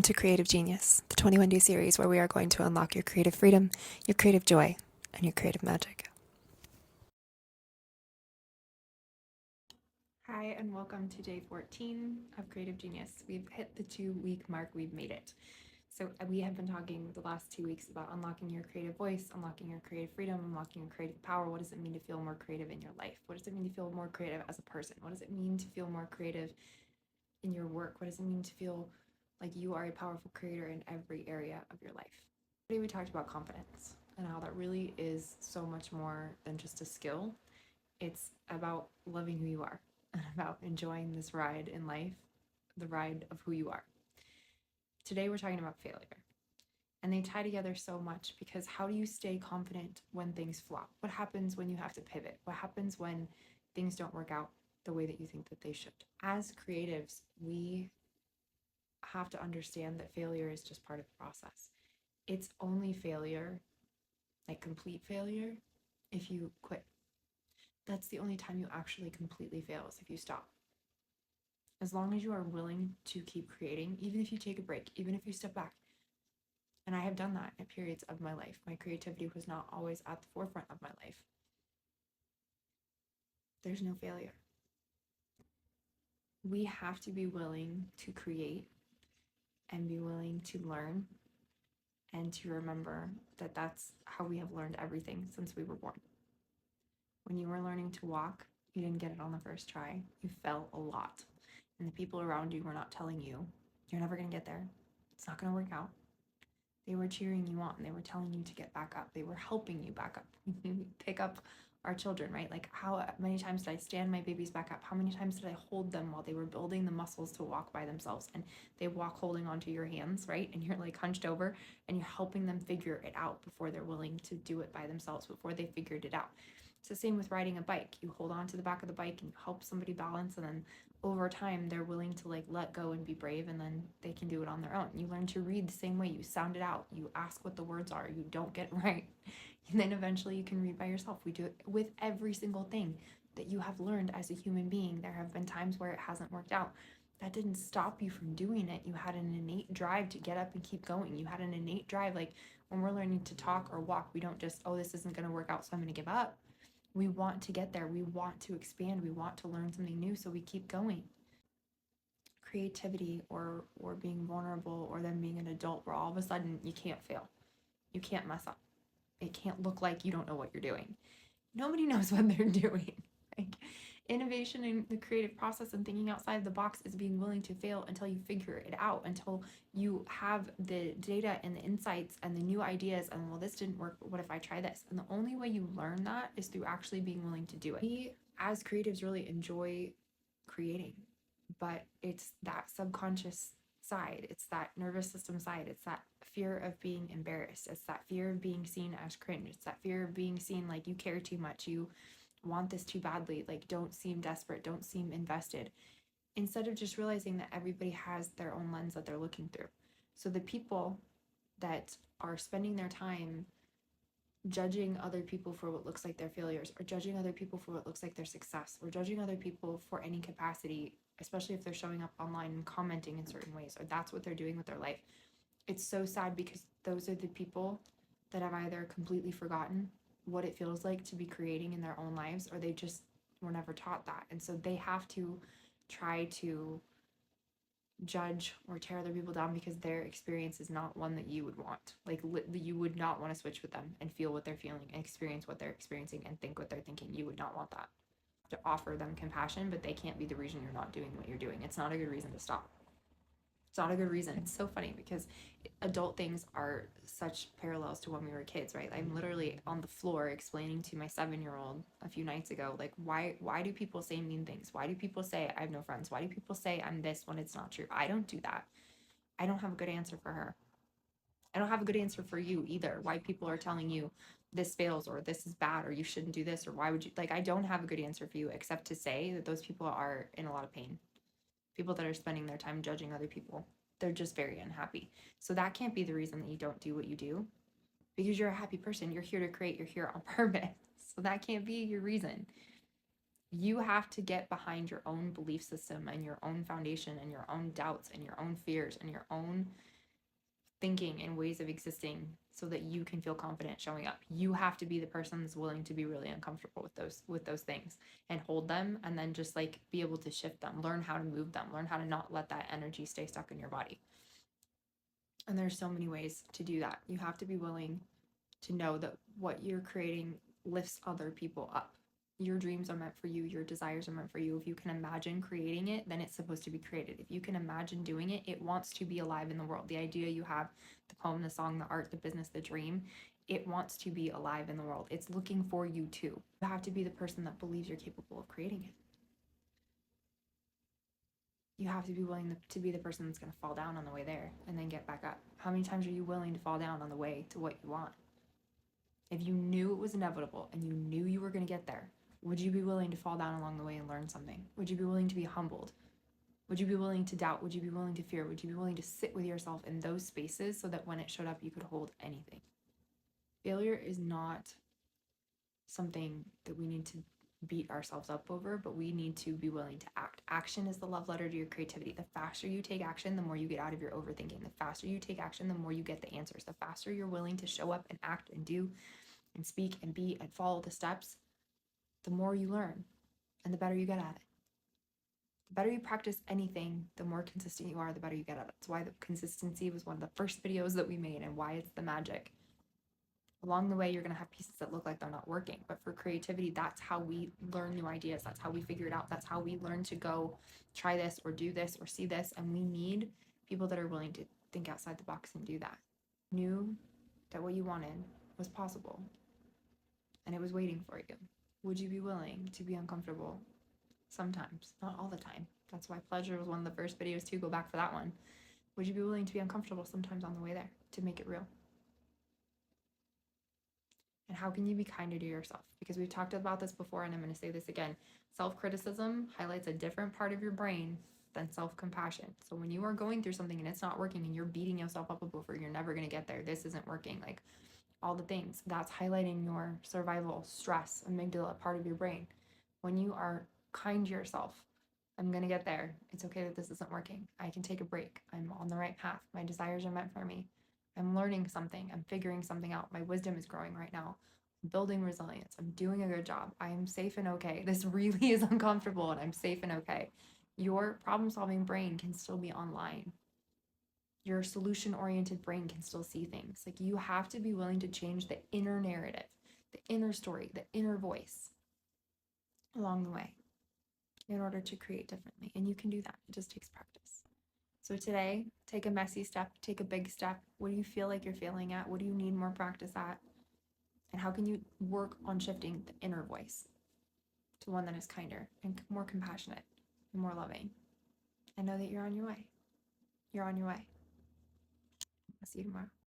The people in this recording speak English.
to Creative Genius, the 21-day series where we are going to unlock your creative freedom, your creative joy, and your creative magic. Hi, and welcome to day 14 of Creative Genius. We've hit the 2-week mark, we've made it. So we have been talking the last 2 weeks about unlocking your creative voice, unlocking your creative freedom, unlocking your creative power. What does it mean to feel more creative in your life? What does it mean to feel more creative as a person? What does it mean to feel more creative in your work? What does it mean to feel like you are a powerful creator in every area of your life? Today we talked about confidence and how that really is so much more than just a skill. It's about loving who you are and about enjoying this ride in life, the ride of who you are. Today we're talking about failure. And they tie together so much because how do you stay confident when things flop? What happens when you have to pivot? What happens when things don't work out the way that you think that they should? As creatives, we have to understand that failure is just part of the process. It's only failure, like complete failure, if you quit. That's the only time you actually completely fail, is if you stop. As long as you are willing to keep creating, even if you take a break, even if you step back. And I have done that at periods of my life. My creativity was not always at the forefront of my life. There's no failure. We have to be willing to create and be willing to learn and to remember that that's how we have learned everything since we were born. When you were learning to walk, you didn't get it on the first try. You fell a lot. And the people around you were not telling you, you're never going to get there. It's not going to work out. They were cheering you on. They were telling you to get back up. They were helping you back up. We pick up our children, right? Like, how many times did I stand my babies back up? How many times did I hold them while they were building the muscles to walk by themselves? And they walk holding onto your hands, right? And you're like hunched over and you're helping them figure it out before they're willing to do it by themselves, before they figured it out. It's the same with riding a bike. You hold on to the back of the bike and you help somebody balance, and then over time they're willing to like let go and be brave, and then they can do it on their own. You learn to read the same way. You sound it out. You ask what the words are. You don't get it right. And then eventually you can read by yourself. We do it with every single thing that you have learned as a human being. There have been times where it hasn't worked out. That didn't stop you from doing it. You had an innate drive to get up and keep going. You had an innate drive. Like when we're learning to talk or walk, we don't just, oh, this isn't going to work out, so I'm going to give up. We want to get there. We want to expand. We want to learn something new, so we keep going. Creativity or being vulnerable, or then being an adult where all of a sudden you can't fail. You can't mess up. It can't look like you don't know what you're doing. Nobody knows what they're doing. Like, innovation in the creative process and thinking outside the box is being willing to fail until you figure it out, until you have the data and the insights and the new ideas, and well, this didn't work, but what if I try this? And the only way you learn that is through actually being willing to do it. We as creatives really enjoy creating, but it's that subconscious side, it's that nervous system side, it's that fear of being embarrassed, it's that fear of being seen as cringe, it's that fear of being seen like you care too much, you want this too badly, like don't seem desperate, don't seem invested, instead of just realizing that everybody has their own lens that they're looking through. So the people that are spending their time judging other people for what looks like their failures, or judging other people for what looks like their success, or judging other people for any capacity, especially if they're showing up online and commenting in certain ways, or that's what they're doing with their life. It's so sad because those are the people that have either completely forgotten what it feels like to be creating in their own lives, or they just were never taught that. And so they have to try to judge or tear other people down because their experience is not one that you would want. Like, you would not want to switch with them and feel what they're feeling and experience what they're experiencing and think what they're thinking. You would not want that. To offer them compassion, but they can't be the reason you're not doing what you're doing. It's not a good reason to stop. It's not a good reason. It's so funny because adult things are such parallels to when we were kids, right? I'm literally on the floor explaining to my 7-year-old a few nights ago, like, why do people say mean things? Why do people say I have no friends? Why do people say I'm this when it's not true? I don't do that. I don't have a good answer for her. I don't have a good answer for you either. Why people are telling you this fails, or this is bad, or you shouldn't do this, or why would you, like, I don't have a good answer for you except to say that those people are in a lot of pain. People that are spending their time judging other people, they're just very unhappy. So that can't be the reason that you don't do what you do, because you're a happy person. You're here to create. You're here on purpose. So that can't be your reason. You have to get behind your own belief system and your own foundation and your own doubts and your own fears and your own thinking and ways of existing so that you can feel confident showing up. You have to be the person that's willing to be really uncomfortable with those things and hold them, and then just like be able to shift them, learn how to move them, learn how to not let that energy stay stuck in your body. And there's so many ways to do that. You have to be willing to know that what you're creating lifts other people up. Your dreams are meant for you. Your desires are meant for you. If you can imagine creating it, then it's supposed to be created. If you can imagine doing it, it wants to be alive in the world. The idea you have, the poem, the song, the art, the business, the dream, it wants to be alive in the world. It's looking for you too. You have to be the person that believes you're capable of creating it. You have to be willing to be the person that's going to fall down on the way there and then get back up. How many times are you willing to fall down on the way to what you want? If you knew it was inevitable and you knew you were going to get there, would you be willing to fall down along the way and learn something? Would you be willing to be humbled? Would you be willing to doubt? Would you be willing to fear? Would you be willing to sit with yourself in those spaces so that when it showed up, you could hold anything? Failure is not something that we need to beat ourselves up over, but we need to be willing to act. Action is the love letter to your creativity. The faster you take action, the more you get out of your overthinking. The faster you take action, the more you get the answers. The faster you're willing to show up and act and do and speak and be and follow the steps, the more you learn and the better you get at it. The better you practice anything, the more consistent you are, the better you get at it. That's why the consistency was one of the first videos that we made and why it's the magic. Along the way, you're going to have pieces that look like they're not working. But for creativity, that's how we learn new ideas. That's how we figure it out. That's how we learn to go try this or do this or see this. And we need people that are willing to think outside the box and do that. Knew that what you wanted was possible and it was waiting for you. Would you be willing to be uncomfortable? Sometimes, not all the time. That's why pleasure was one of the first videos too. Go back for that one. Would you be willing to be uncomfortable sometimes on the way there to make it real? And how can you be kinder to yourself? Because we've talked about this before, and I'm going to say this again. Self-criticism highlights a different part of your brain than self-compassion. So when you are going through something and it's not working and you're beating yourself up over, you're never going to get there, this isn't working, like all the things, that's highlighting your survival, stress, amygdala part of your brain. When you are kind to yourself, I'm going to get there. It's okay that this isn't working. I can take a break. I'm on the right path. My desires are meant for me. I'm learning something. I'm figuring something out. My wisdom is growing right now. I'm building resilience. I'm doing a good job. I am safe and okay. This really is uncomfortable and I'm safe and okay. Your problem-solving brain can still be online. Your solution-oriented brain can still see things. Like, you have to be willing to change the inner narrative, the inner story, the inner voice along the way in order to create differently. And you can do that. It just takes practice. So today, take a messy step, take a big step. What do you feel like you're failing at? What do you need more practice at? And how can you work on shifting the inner voice to one that is kinder and more compassionate and more loving? And know that you're on your way. You're on your way. I'll see you tomorrow.